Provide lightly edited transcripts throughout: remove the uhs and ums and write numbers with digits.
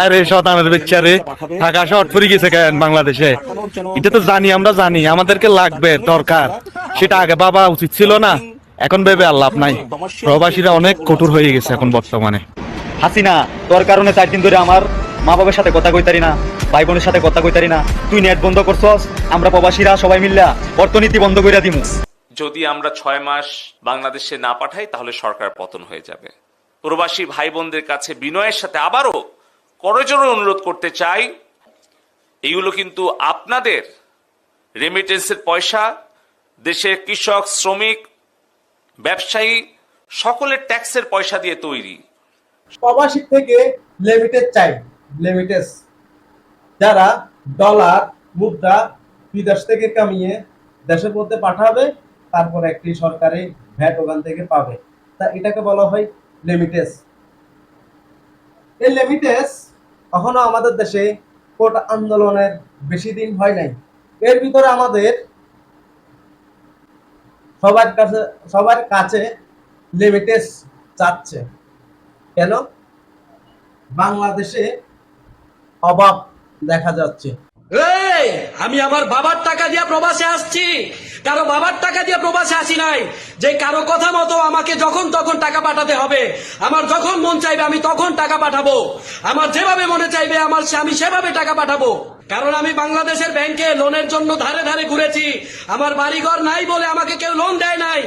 আরে শতানের বেচারে ঢাকা শহর ফুরি গেছে কেন বাংলাদেশে? এটা তো জানি, আমরা জানি আমাদেরকে লাগবে, দরকার, সেটা আগে ভাবা উচিত ছিল না? এখন ভেবে আর লাভ নাই। প্রবাসীরা অনেক কঠোর হয়ে গেছে এখন বর্তমানে। হাসিনা, তোর কারণে 4 দিন ধরে আমার মা বাবার সাথে কথা কইতারি না, ভাই বোনের সাথে কথা কইতারি না। তুই নেট বন্ধ করছস, আমরা প্রবাসীরা সবাই মিল্লা অর্থনীতি বন্ধ কইরা দিমু। যদি আমরা 6 মাস বাংলাদেশে না পাঠাই তাহলে সরকার পতন হয়ে যাবে। প্রবাসী ভাই বোনদের কাছে বিনয়ের সাথে আবারও করজোড়ে অনুরোধ করতে চাই, এইগুলো কিন্তু আপনাদের রেমিটেন্সের পয়সা, দেশের কৃষক, শ্রমিক, ব্যবসায়ী সকলের ট্যাক্সের পয়সা দিয়ে তৈরি। প্রবাসী থেকে লিমিটেড চাই, লিমিটেড যারা ডলার মুদ্রা বিদেশ থেকে কামিয়ে দেশের মধ্যে পাঠাবে, তারপর একটি সরকারি ভ্যাট ওখান থেকে পাবে, তা এটাকে বলা হয় লিমিটেড। এই লিমিটেড কখনো আমাদের দেশে কোটা আন্দোলনের বেশি দিন হয় নাই। এর ভিতরে আমাদের সবার কাছে লিমিটেড চাচ্ছে। কেন? বাংলাদেশে অভাব দেখা যাচ্ছে। আমি আমার বাবার টাকা দিয়ে প্রবাসে আসছি, কারো বাবার টাকা দিয়ে প্রবাসে আসি নাই যে কারো কথা মতো আমাকে যখন তখন টাকা পাঠাতে হবে। আমার যখন মন চাইবে আমি তখন টাকা পাঠাবো, আমার যেভাবে মনে চাইবে আমি সেভাবে টাকা পাঠাবো। কারণ আমি বাংলাদেশের ব্যাংকে লোনের জন্য ধারে ধারে ঘুরেছি, আমার বাড়িঘর নাই বলে আমাকে কেউ লোন দেয় নাই।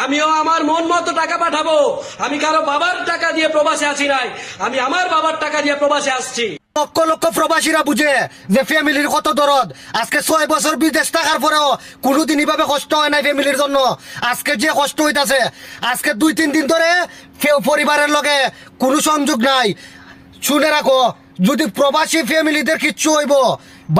আমিও আমার মন মতো টাকা পাঠাবো। আমি কারো বাবার টাকা দিয়ে প্রবাসে আসি নাই, আমি আমার বাবার টাকা দিয়ে প্রবাসে আসছি। লক্ষ লক্ষ প্রবাসীরা বুঝে যে ফ্যামিলির কত দরদ। আজকে 6 বছর বিদেশ থাকার পরেও কোনোদিন এভাবে কষ্ট হয় নাই ফ্যামিলির জন্য। আজকে যে কষ্ট হইতাছে, আজকে 2-3 দিন ধরে কেউ পরিবারের লগে কোনো সংযোগ নাই। শুনে রাখো, যদি প্রবাসী ফ্যামিলিদের কিচ্ছু হইব,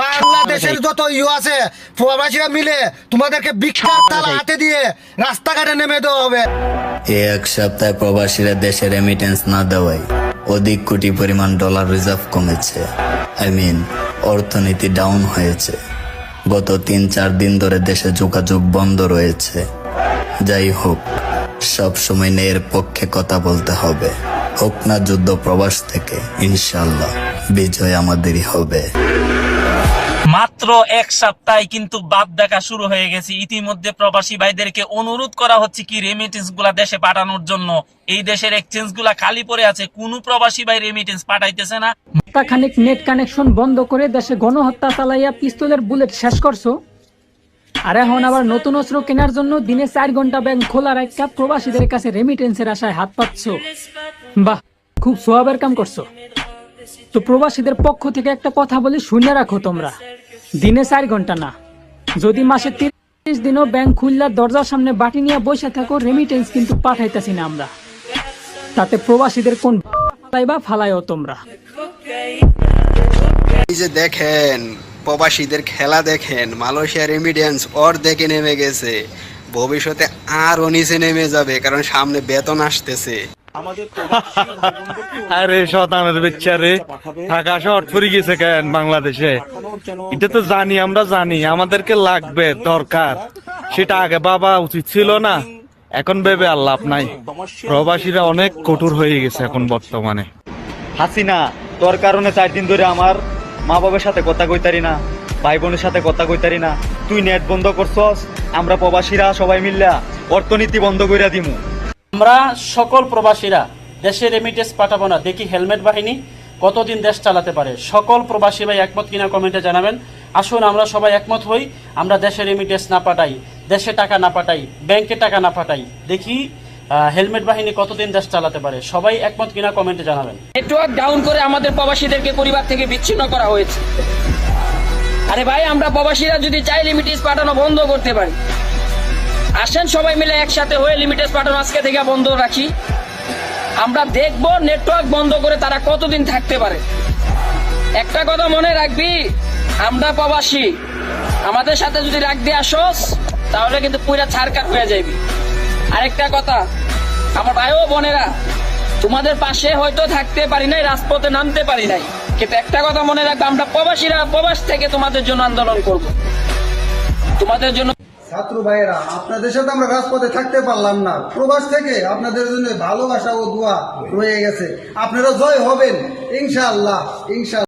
বাংলাদেশের যত আছে প্রবাসীরা মিলে তোমাদেরকে ভিক্ষার থালা হাতে দিয়ে রাস্তাঘাটে নেমে দেওয়া হবে। এক সপ্তাহে প্রবাসীরা দেশে রেমিটেন্স না দেওয়ায় অধিক কোটি পরিমাণ ডলার রিজার্ভ কমেছে। অর্থনীতি ডাউন হয়েছে। গত 3-4 দিন ধরে দেশে যোগাযোগ বন্ধ রয়েছে। যাই হোক, সবসময় ন্যায়ের পক্ষে কথা বলতে হবে। হোক না যুদ্ধ প্রবাস থেকে, ইনশাল্লাহ বিজয় আমাদেরই হবে। মাত্র 1 সপ্তাহে কিন্তু বাপ দেখা শুরু হয়ে গেছে। ইতিমধ্যে প্রবাসী ভাইদেরকে অনুরোধ করা হচ্ছে কি রেমিটেন্স গুলা দেশে পাঠানোর জন্য। এই দেশের এক্সচেঞ্জ গুলা খালি পড়ে আছে, কোনো প্রবাসী ভাই রেমিটেন্স পাঠাইতেছে না। খানিক নেট কানেকশন বন্ধ করে দেশে গণহত্যা চালাইয়া পিস্তলের বুলেট শেষ করছো, আর এখন আবার নতুন অস্ত্র কেনার জন্য দিনে 4 ঘন্টা ব্যাংক খোলা রাখা প্রবাসীদের কাছে রেমিটেন্সের আশায় হাত পাচ্ছ। বাহ, খুব সোয়াবের কাম করছো। তো প্রবাসীদের পক্ষ থেকে একটা কথা বলি, শুনে রাখো, তোমরা দিনে 4 ঘন্টা না, যদি মাসে 30 দিনও ব্যাংক খুললা দরজার সামনে বাটি নিয়ে বসে থাকো, রেমিটেন্স কিন্তু পাঠাইতেছি না আমরা। তাতে প্রবাসীদের কোন ফালাইও তোমরা। এই যে দেখেন প্রবাসীদের খেলা, দেখেন মালয়েশিয়া রেমিটেন্স অর্ধেকে নেমে গেছে, ভবিষ্যতে আরো নিচে নেমে যাবে, কারণ সামনে বেতন আসতেছে। আরে শতানের বেচারে ঢাকা শহর ফুরি গেছে কেন বাংলাদেশে? এটা তো জানি, আমরা জানি আমাদেরকে লাগবে, দরকার, সেটা আগে ভাবা উচিত ছিল না? এখন ভেবে আর লাভ নাই। প্রবাসীরা অনেক কঠোর হয়ে গেছে এখন বর্তমানে। হাসিনা, তোর কারণে 4 দিন ধরে আমার মা বাবার সাথে কথা কইতারি না, ভাই বোনের সাথে কথা কইতারি না। তুই নেট বন্ধ করছস, আমরা প্রবাসীরা সবাই মিল্লা অর্থনীতি বন্ধ কইরা দিমু। আমরা সকল প্রবাসীরা দেশে রেমিটেন্স পাঠাবো না, দেখি হেলমেট বাহিনী কতদিন দেশ চালাতে পারে। সকল প্রবাসী ভাই একমত কিনা কমেন্টে জানাবেন। আসুন আমরা সবাই একমত হই, আমরা দেশে রেমিটেন্স না পাঠাই, দেশে টাকা না পাঠাই, ব্যাংকে টাকা না পাঠাই, দেখি হেলমেট বাহিনী কতদিন দেশ চালাতে পারে। সবাই একমত কিনা কমেন্টে জানাবেন। নেটওয়ার্ক ডাউন করে আমাদের প্রবাসীদেরকে পরিবার থেকে বিচ্ছিন্ন করা হয়েছে। আরে ভাই, আমরা প্রবাসীরা যদি চাই লিমিটেন্স পাঠানো বন্ধ করতে পারি, আসেন সবাই মিলে একসাথে হয়ে লিমিটেন্স পাঠানো আজকে থেকে বন্ধ রাখি। আমরা দেখবো নেটওয়ার্ক বন্ধ করে তারা কতদিন থাকতে পারে। একটা কথা মনে রাখবি, আমরা প্রবাসী, আমাদের সাথে যদি রাখ দিয়ে আসোস তাহলে কিন্তু পুরা ছাড়কার হয়ে যাবি। আরেকটা কথা, আমার ভাই ও বোনেরা, তোমাদের পাশে হয়তো থাকতে পারি নাই, রাজপথে নামতে পারি নাই, কিন্তু একটা কথা মনে রাখবে, আমরা প্রবাসীরা প্রবাস থেকে তোমাদের জন্য আন্দোলন করব, তোমাদের জন্য। ছাত্র ভাইয়েরা, আপনাদের সাথে আমরা রাজপথে থাকতে পারলাম না, প্রবাস থেকে আপনাদের জন্য ভালোবাসা ও দোয়া রয়ে গেছে। আপনারা জয় হবেন ইনশাআল্লাহ, ইনশাআল্লাহ।